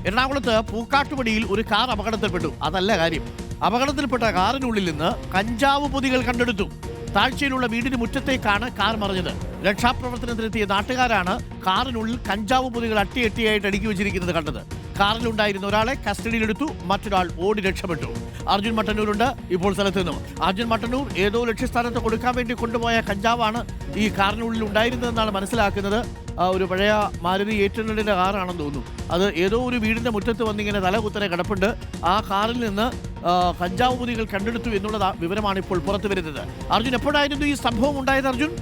എറണാകുളത്ത് പൂക്കാട്ടുപടിയിൽ ഒരു കാർ അപകടത്തിൽപ്പെട്ടു. അതല്ല കാര്യം. അപകടത്തിൽപ്പെട്ട കാറിനുള്ളിൽ നിന്ന് കഞ്ചാവ് പൊതികൾ കണ്ടെടുത്തു. താഴ്ചയിലുള്ള വീടിന് മുറ്റത്തേക്കാണ് കാർ മറിഞ്ഞത്. രക്ഷാപ്രവർത്തനത്തിനെത്തിയ നാട്ടുകാരാണ് കാറിനുള്ളിൽ കഞ്ചാവ് പൊതികൾ അട്ടിയായിട്ട് അടുക്കി വെച്ചിരിക്കുന്നത് കണ്ടത്. കാറിലുണ്ടായിരുന്ന ഒരാളെ കസ്റ്റഡിയിലെടുത്തു, മറ്റൊരാൾ ഓടി രക്ഷപ്പെട്ടു. അർജുൻ മട്ടന്നൂരുണ്ട് ഇപ്പോൾ സ്ഥലത്ത് നിന്നും. അർജുൻ മട്ടന്നൂർ, ഏതോ ലക്ഷ്യസ്ഥാനത്ത് കൊടുക്കാൻ വേണ്ടി കൊണ്ടുപോയ കഞ്ചാവാണ് ഈ കാറിനുള്ളിൽ ഉണ്ടായിരുന്നതെന്നാണ് മനസ്സിലാക്കുന്നത്. ഒരു പഴയ മാരുതി 800 കാറാണെന്ന് തോന്നുന്നു. അത് ഏതോ ഒരു വീടിന്റെ മുറ്റത്ത് വന്നിങ്ങനെ തലകുത്തനെ കിടപ്പുണ്ട്. ആ കാറിൽ നിന്ന് കഞ്ചാവ് പൊതികൾ കണ്ടെടുത്തു എന്നുള്ള വിവരമാണ് ഇപ്പോൾ പുറത്തു വരുന്നത്. അർജുൻ, എപ്പോഴായിരുന്നു ഈ സംഭവം ഉണ്ടായത് അർജുൻ?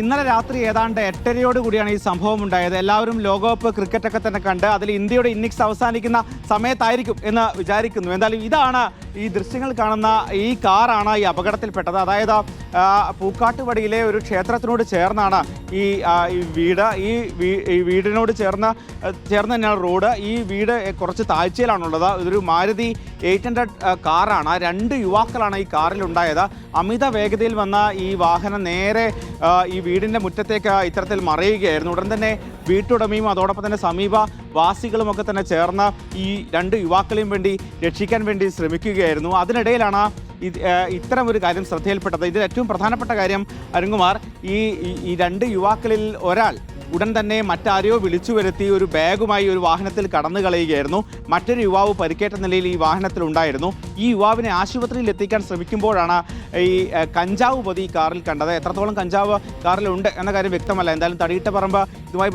ഇന്നലെ രാത്രി ഏതാണ്ട് 8:30 കൂടിയാണ് ഈ സംഭവം ഉണ്ടായത്. എല്ലാവരും ലോകകപ്പ് ക്രിക്കറ്റൊക്കെ തന്നെ കണ്ട് അതിൽ ഇന്ത്യയുടെ ഇന്നിങ്സ് അവസാനിക്കുന്ന സമയത്തായിരിക്കും എന്ന് വിചാരിക്കുന്നു. എന്തായാലും ഇതാണ് ഈ ദൃശ്യങ്ങൾ കാണുന്ന ഈ കാറാണ് ഈ അപകടത്തിൽപ്പെട്ടത്. അതായത് പൂക്കാട്ടുപടിയിലെ ഒരു ക്ഷേത്രത്തിനോട് ചേർന്നാണ് ഈ വീട്. ഈ വീടിനോട് ചേർന്ന് തന്നെയാണ് റോഡ്. ഈ വീട് കുറച്ച് താഴ്ചയിലാണുള്ളത്. ഇതൊരു മാരുതി 800 കാറാണ്. 2 യുവാക്കളാണ് ഈ കാറിലുണ്ടായത്. അമിത വേഗതയിൽ വന്ന ഈ വാഹനം നേരെ ഈ വീടിൻ്റെ മുറ്റത്തേക്ക് ഇത്തരത്തിൽ മറിയുകയായിരുന്നു. ഉടൻ തന്നെ വീട്ടുടമയും അതോടൊപ്പം തന്നെ സമീപവാസികളുമൊക്കെ തന്നെ ചേർന്ന് ഈ 2 യുവാക്കളെയും വേണ്ടി രക്ഷിക്കാൻ വേണ്ടി ശ്രമിക്കുകയായിരുന്നു. അതിനിടയിലാണ് ഇത്തരം ഒരു കാര്യം ശ്രദ്ധയിൽപ്പെട്ടത്. ഇതിൽ ഏറ്റവും പ്രധാനപ്പെട്ട കാര്യം അരുൺകുമാർ, ഈ 2 യുവാക്കളിൽ ഒരാൾ ഉടൻ തന്നെ മറ്റാരെയോ വിളിച്ചു വരുത്തി ഒരു ബാഗുമായി ഒരു വാഹനത്തിൽ കടന്നു കളയുകയായിരുന്നു. മറ്റൊരു യുവാവ് പരിക്കേറ്റ നിലയിൽ ഈ വാഹനത്തിലുണ്ടായിരുന്നു. ഈ യുവാവിനെ ആശുപത്രിയിൽ എത്തിക്കാൻ ശ്രമിക്കുമ്പോഴാണ് ഈ കഞ്ചാവ് പൊതി കാറിൽ കണ്ടത്. എത്രത്തോളം കഞ്ചാവ് കാറിലുണ്ട് എന്ന കാര്യം വ്യക്തമല്ല. എന്തായാലും തടിയിട്ടപ്പറമ്പ് ഇതുമായി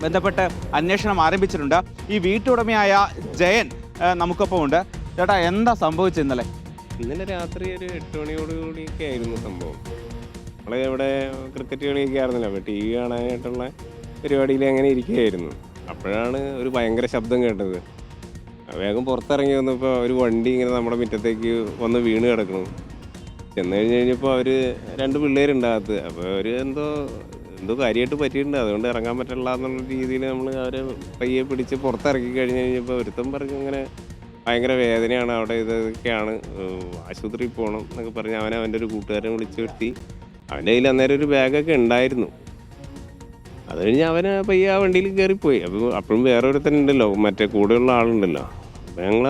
ബന്ധപ്പെട്ട് അന്വേഷണം ആരംഭിച്ചിട്ടുണ്ട്. ഈ വീട്ടുടമയായ ജയൻ നമുക്കൊപ്പം ഉണ്ട്. ചേട്ടാ, എന്താ സംഭവിച്ചത് ഇന്നലെ രാത്രി ഒരു 8 മണിയോടുകൂടിയൊക്കെ ആയിരുന്നു സംഭവം. നമ്മൾ ഇവിടെ ക്രിക്കറ്റ് കളിയൊക്കെ ആയിരുന്നില്ല, അപ്പോൾ TV കാണാനായിട്ടുള്ള പരിപാടിയിൽ അങ്ങനെ ഇരിക്കുകയായിരുന്നു. അപ്പോഴാണ് ഒരു ഭയങ്കര ശബ്ദം കേട്ടത്. വേഗം പുറത്തിറങ്ങി വന്നപ്പോൾ ഒരു വണ്ടി ഇങ്ങനെ നമ്മുടെ മുറ്റത്തേക്ക് വന്ന് വീണ് കിടക്കണം. ചെന്ന് കഴിഞ്ഞപ്പോൾ അവർ 2 പിള്ളേരുണ്ടാകത്ത്. അപ്പോൾ അവർ എന്തോ കാര്യമായിട്ട് പറ്റിയിട്ടുണ്ട്, അതുകൊണ്ട് ഇറങ്ങാൻ പറ്റില്ല എന്നുള്ള രീതിയിൽ നമ്മൾ അവരെ പയ്യെ പിടിച്ച് പുറത്തിറക്കി കഴിഞ്ഞപ്പോൾ ഒരുത്തം പറഞ്ഞു ഇങ്ങനെ ഭയങ്കര വേദനയാണ്, അവിടെ ഇതൊക്കെയാണ്, ആശുപത്രിയിൽ പോകണം എന്നൊക്കെ പറഞ്ഞ് അവൻ്റെ ഒരു കൂട്ടുകാരനെ വിളിച്ച് വരുത്തി. അവൻ്റെ കയ്യിൽ അന്നേരം ഒരു ബാഗൊക്കെ ഉണ്ടായിരുന്നു. അത് കഴിഞ്ഞ് അവന് പയ്യെ ആ വണ്ടിയിൽ കയറിപ്പോയി. അപ്പോഴും വേറെ ഒരുത്തനുണ്ടല്ലോ, മറ്റേ കൂടെയുള്ള ആളുണ്ടല്ലോ. അപ്പോൾ ഞങ്ങൾ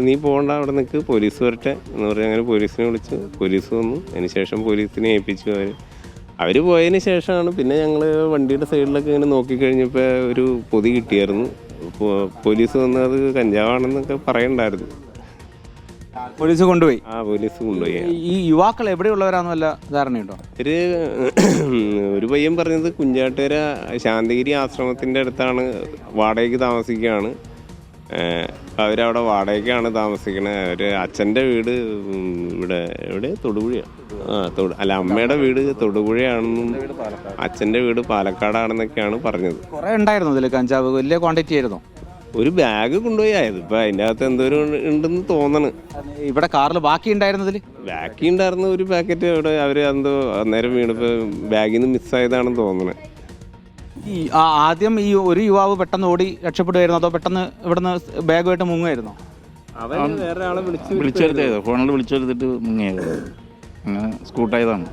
നീ പോകണ്ട, അവിടെ നിൽക്ക്, പോലീസ് വരട്ടെ എന്ന് പറഞ്ഞ് അങ്ങനെ പോലീസിനെ വിളിച്ചു. പോലീസ് വന്നു. അതിന് ശേഷം പോലീസിനെ ഏൽപ്പിച്ചു. അവർ പോയതിന് ശേഷമാണ് പിന്നെ ഞങ്ങൾ വണ്ടിയുടെ സൈഡിലൊക്കെ ഇങ്ങനെ നോക്കിക്കഴിഞ്ഞപ്പോൾ ഒരു പൊതി കിട്ടിയായിരുന്നു. പോലീസ് വന്ന് അത് കഞ്ചാവാണെന്നൊക്കെ പറയണ്ടായിരുന്നു. പോലീസ് കൊണ്ടുപോയി. പോലീസ് കൊണ്ടുപോയി. ഈ യുവാക്കൾ എവിടെയുള്ളവരാന്ന് വല്ല ധാരണയുണ്ടോ? ഒരു പയ്യൻ പറഞ്ഞത് കുഞ്ചാട്ടുകര ശാന്തിഗിരി ആശ്രമത്തിൻ്റെ അടുത്താണ്, വാടകയ്ക്ക് താമസിക്കുകയാണ്. അവരവിടെ വാടകയ്ക്കാണ് താമസിക്കണത്. ഒരു അച്ഛൻ്റെ വീട് ഇവിടെ തൊടുപുഴയാണ്. അമ്മയുടെ വീട് തൊടുപുഴയാണെന്നും അച്ഛൻ്റെ വീട് പാലക്കാടാണെന്നൊക്കെയാണ് പറഞ്ഞത്. കുറെ ഉണ്ടായിരുന്നു ഇതിൽ കഞ്ചാവ്, വലിയ ക്വാണ്ടിറ്റി ആയിരുന്നു. ഒരു ബാഗ് കൊണ്ടുപോയി ആയത്. ഇപ്പം അതിൻ്റെ അകത്ത് എന്തോരം ഉണ്ടെന്ന് തോന്നണ്. ഇവിടെ കാറിൽ ബാക്കി ഉണ്ടായിരുന്നതിൽ ബാക്കി ഉണ്ടായിരുന്ന ഒരു പാക്കറ്റ് ഇവിടെ അവർ അന്നേരം വീണിപ്പോൾ ബാഗിൽ നിന്ന് മിസ്സായതാണെന്ന് തോന്നണേ. ആദ്യം ഈ ഒരു യുവാവ് പെട്ടെന്ന് ഓടി രക്ഷപ്പെടുമായിരുന്നു, അതോ പെട്ടെന്ന് ഇവിടുന്ന് ബാഗുമായിട്ട് മുങ്ങുമായിരുന്നോ? അവൻ വേറെ ആളെ വിളിച്ചെടുത്തത്, ഫോണിൽ വിളിച്ചെടുത്തിട്ട് മുങ്ങിയത്, അങ്ങനെ സ്കൂട്ടായതാണ്.